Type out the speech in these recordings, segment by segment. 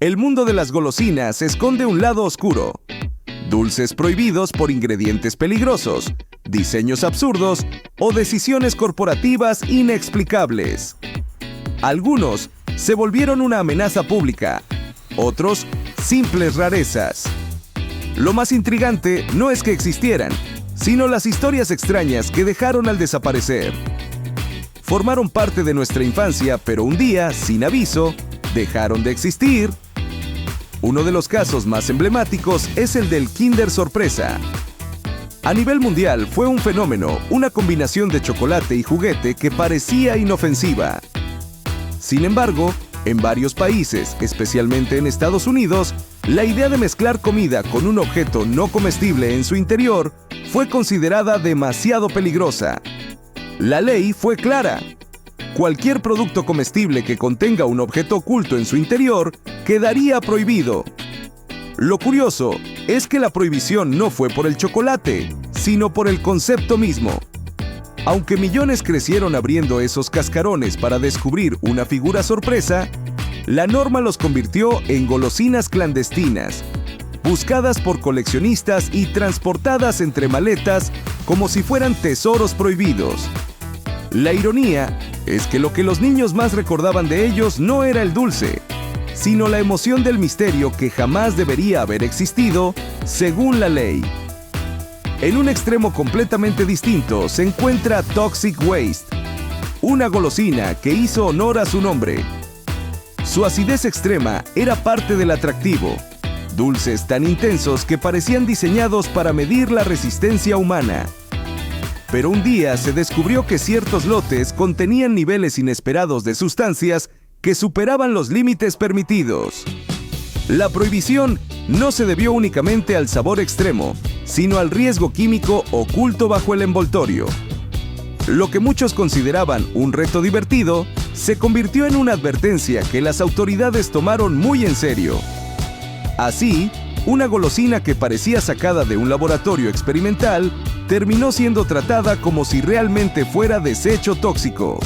El mundo de las golosinas esconde un lado oscuro. Dulces prohibidos por ingredientes peligrosos, diseños absurdos o decisiones corporativas inexplicables. Algunos se volvieron una amenaza pública, otros simples rarezas. Lo más intrigante no es que existieran, sino las historias extrañas que dejaron al desaparecer. Formaron parte de nuestra infancia, pero un día, sin aviso, dejaron de existir. Uno de los casos más emblemáticos es el del Kinder Sorpresa. A nivel mundial fue un fenómeno, una combinación de chocolate y juguete que parecía inofensiva. Sin embargo, en varios países, especialmente en Estados Unidos, la idea de mezclar comida con un objeto no comestible en su interior fue considerada demasiado peligrosa. La ley fue clara. Cualquier producto comestible que contenga un objeto oculto en su interior quedaría prohibido. Lo curioso es que la prohibición no fue por el chocolate, sino por el concepto mismo. Aunque millones crecieron abriendo esos cascarones para descubrir una figura sorpresa, la norma los convirtió en golosinas clandestinas, buscadas por coleccionistas y transportadas entre maletas como si fueran tesoros prohibidos. La ironía es que lo que los niños más recordaban de ellos no era el dulce, sino la emoción del misterio que jamás debería haber existido, según la ley. En un extremo completamente distinto se encuentra Toxic Waste, una golosina que hizo honor a su nombre. Su acidez extrema era parte del atractivo, dulces tan intensos que parecían diseñados para medir la resistencia humana. Pero un día se descubrió que ciertos lotes contenían niveles inesperados de sustancias que superaban los límites permitidos. La prohibición no se debió únicamente al sabor extremo, sino al riesgo químico oculto bajo el envoltorio. Lo que muchos consideraban un reto divertido, se convirtió en una advertencia que las autoridades tomaron muy en serio. Así, una golosina que parecía sacada de un laboratorio experimental terminó siendo tratada como si realmente fuera desecho tóxico.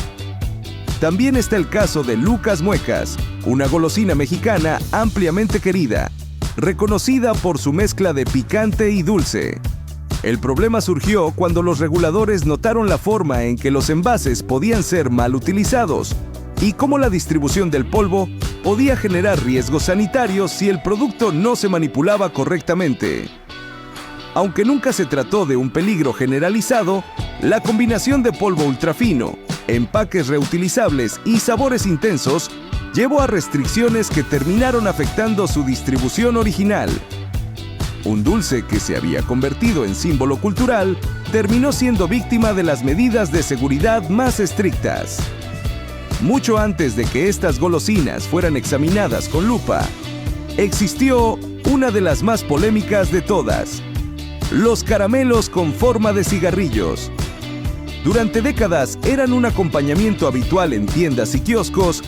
También está el caso de Lucas Muecas, una golosina mexicana ampliamente querida, reconocida por su mezcla de picante y dulce. El problema surgió cuando los reguladores notaron la forma en que los envases podían ser mal utilizados y cómo la distribución del polvo podía generar riesgos sanitarios si el producto no se manipulaba correctamente. Aunque nunca se trató de un peligro generalizado, la combinación de polvo ultrafino, empaques reutilizables y sabores intensos llevó a restricciones que terminaron afectando su distribución original. Un dulce que se había convertido en símbolo cultural terminó siendo víctima de las medidas de seguridad más estrictas. Mucho antes de que estas golosinas fueran examinadas con lupa, existió una de las más polémicas de todas: los caramelos con forma de cigarrillos. Durante décadas eran un acompañamiento habitual en tiendas y kioscos,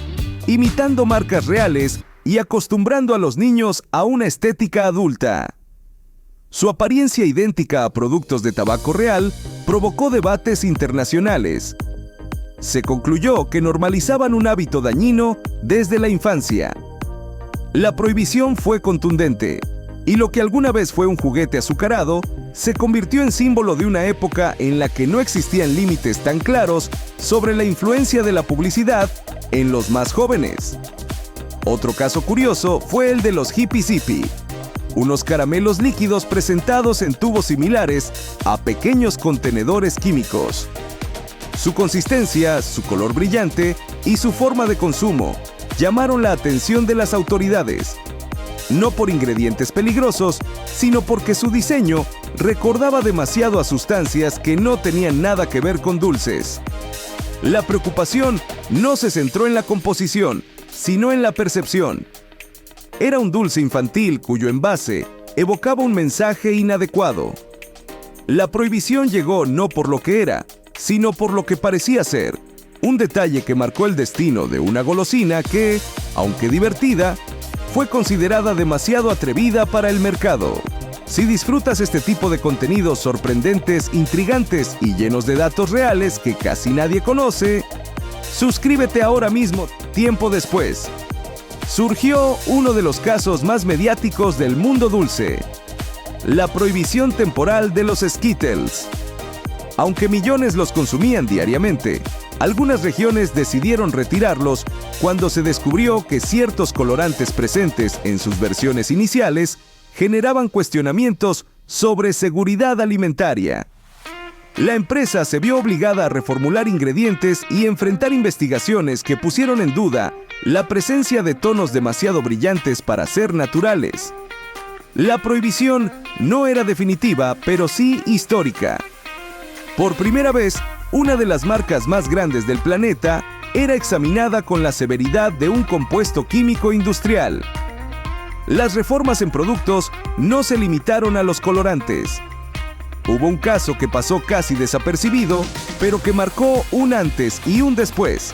imitando marcas reales y acostumbrando a los niños a una estética adulta. Su apariencia idéntica a productos de tabaco real provocó debates internacionales. Se concluyó que normalizaban un hábito dañino desde la infancia. La prohibición fue contundente, y lo que alguna vez fue un juguete azucarado se convirtió en símbolo de una época en la que no existían límites tan claros sobre la influencia de la publicidad en los más jóvenes. Otro caso curioso fue el de los Hippie Zippy, unos caramelos líquidos presentados en tubos similares a pequeños contenedores químicos. Su consistencia, su color brillante y su forma de consumo llamaron la atención de las autoridades, no por ingredientes peligrosos, sino porque su diseño recordaba demasiado a sustancias que no tenían nada que ver con dulces. La preocupación no se centró en la composición, sino en la percepción. Era un dulce infantil cuyo envase evocaba un mensaje inadecuado. La prohibición llegó no por lo que era, sino por lo que parecía ser, un detalle que marcó el destino de una golosina que, aunque divertida, fue considerada demasiado atrevida para el mercado. Si disfrutas este tipo de contenidos sorprendentes, intrigantes y llenos de datos reales que casi nadie conoce, suscríbete ahora mismo, Tiempo Después. surgió uno de los casos más mediáticos del mundo dulce: la prohibición temporal de los Skittles. Aunque millones los consumían diariamente, algunas regiones decidieron retirarlos cuando se descubrió que ciertos colorantes presentes en sus versiones iniciales generaban cuestionamientos sobre seguridad alimentaria. La empresa se vio obligada a reformular ingredientes y enfrentar investigaciones que pusieron en duda la presencia de tonos demasiado brillantes para ser naturales. La prohibición no era definitiva, pero sí histórica. Por primera vez, una de las marcas más grandes del planeta era examinada con la severidad de un compuesto químico industrial. Las reformas en productos no se limitaron a los colorantes. Hubo un caso que pasó casi desapercibido, pero que marcó un antes y un después: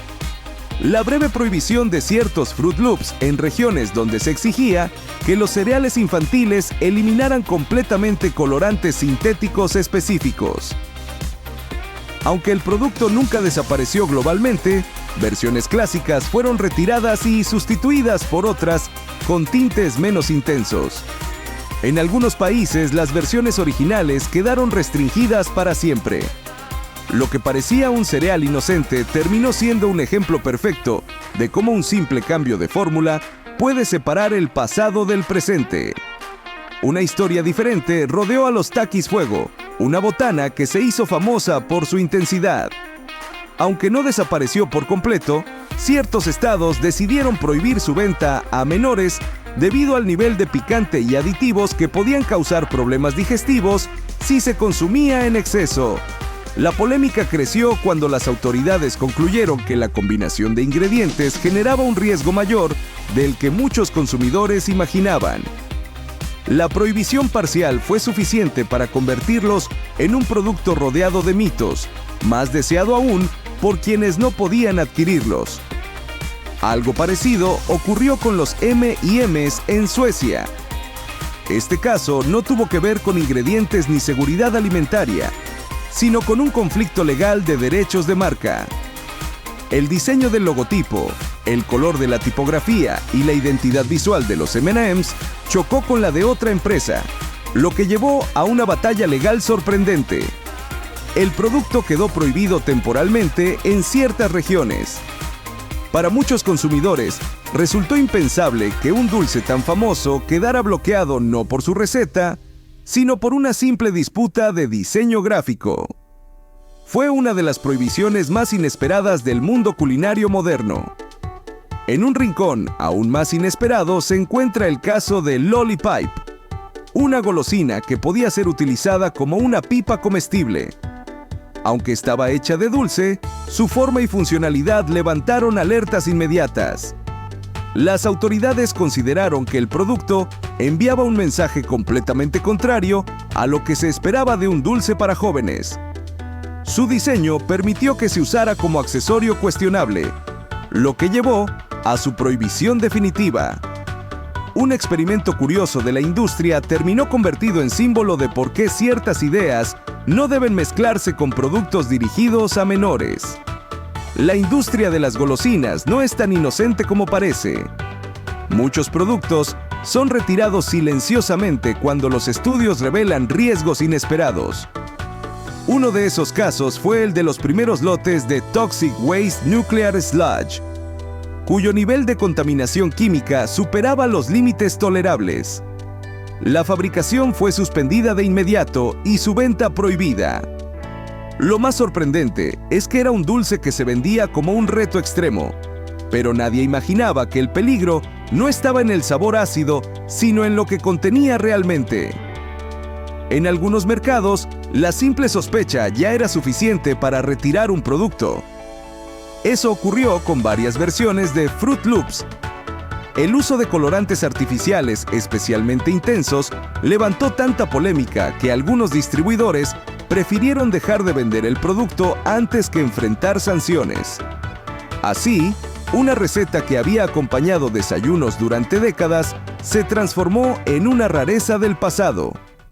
la breve prohibición de ciertos Fruit Loops en regiones donde se exigía que los cereales infantiles eliminaran completamente colorantes sintéticos específicos. Aunque el producto nunca desapareció globalmente, versiones clásicas fueron retiradas y sustituidas por otras con tintes menos intensos. En algunos países, las versiones originales quedaron restringidas para siempre. Lo que parecía un cereal inocente terminó siendo un ejemplo perfecto de cómo un simple cambio de fórmula puede separar el pasado del presente. Una historia diferente rodeó a los Takis Fuego, una botana que se hizo famosa por su intensidad. Aunque no desapareció por completo, ciertos estados decidieron prohibir su venta a menores debido al nivel de picante y aditivos que podían causar problemas digestivos si se consumía en exceso. La polémica creció cuando las autoridades concluyeron que la combinación de ingredientes generaba un riesgo mayor del que muchos consumidores imaginaban. La prohibición parcial fue suficiente para convertirlos en un producto rodeado de mitos, más deseado aún por quienes no podían adquirirlos. Algo parecido ocurrió con los M&M's en Suecia. Este caso no tuvo que ver con ingredientes ni seguridad alimentaria, sino con un conflicto legal de derechos de marca. El diseño del logotipo, el color de la tipografía y la identidad visual de los M&M's chocó con la de otra empresa, lo que llevó a una batalla legal sorprendente. El producto quedó prohibido temporalmente en ciertas regiones. Para muchos consumidores, resultó impensable que un dulce tan famoso quedara bloqueado no por su receta, sino por una simple disputa de diseño gráfico. Fue una de las prohibiciones más inesperadas del mundo culinario moderno. En un rincón aún más inesperado se encuentra el caso de Lolly Pipe, una golosina que podía ser utilizada como una pipa comestible. Aunque estaba hecha de dulce, su forma y funcionalidad levantaron alertas inmediatas. Las autoridades consideraron que el producto enviaba un mensaje completamente contrario a lo que se esperaba de un dulce para jóvenes. Su diseño permitió que se usara como accesorio cuestionable, lo que llevó a su prohibición definitiva. Un experimento curioso de la industria terminó convertido en símbolo de por qué ciertas ideas no deben mezclarse con productos dirigidos a menores. La industria de las golosinas no es tan inocente como parece. Muchos productos son retirados silenciosamente cuando los estudios revelan riesgos inesperados. Uno de esos casos fue el de los primeros lotes de Toxic Waste Nuclear Sludge, cuyo nivel de contaminación química superaba los límites tolerables. La fabricación fue suspendida de inmediato y su venta prohibida. Lo más sorprendente es que era un dulce que se vendía como un reto extremo, pero nadie imaginaba que el peligro no estaba en el sabor ácido, sino en lo que contenía realmente. En algunos mercados, la simple sospecha ya era suficiente para retirar un producto. Eso ocurrió con varias versiones de Fruit Loops. El uso de colorantes artificiales especialmente intensos levantó tanta polémica que algunos distribuidores prefirieron dejar de vender el producto antes que enfrentar sanciones. Así, una receta que había acompañado desayunos durante décadas se transformó en una rareza del pasado.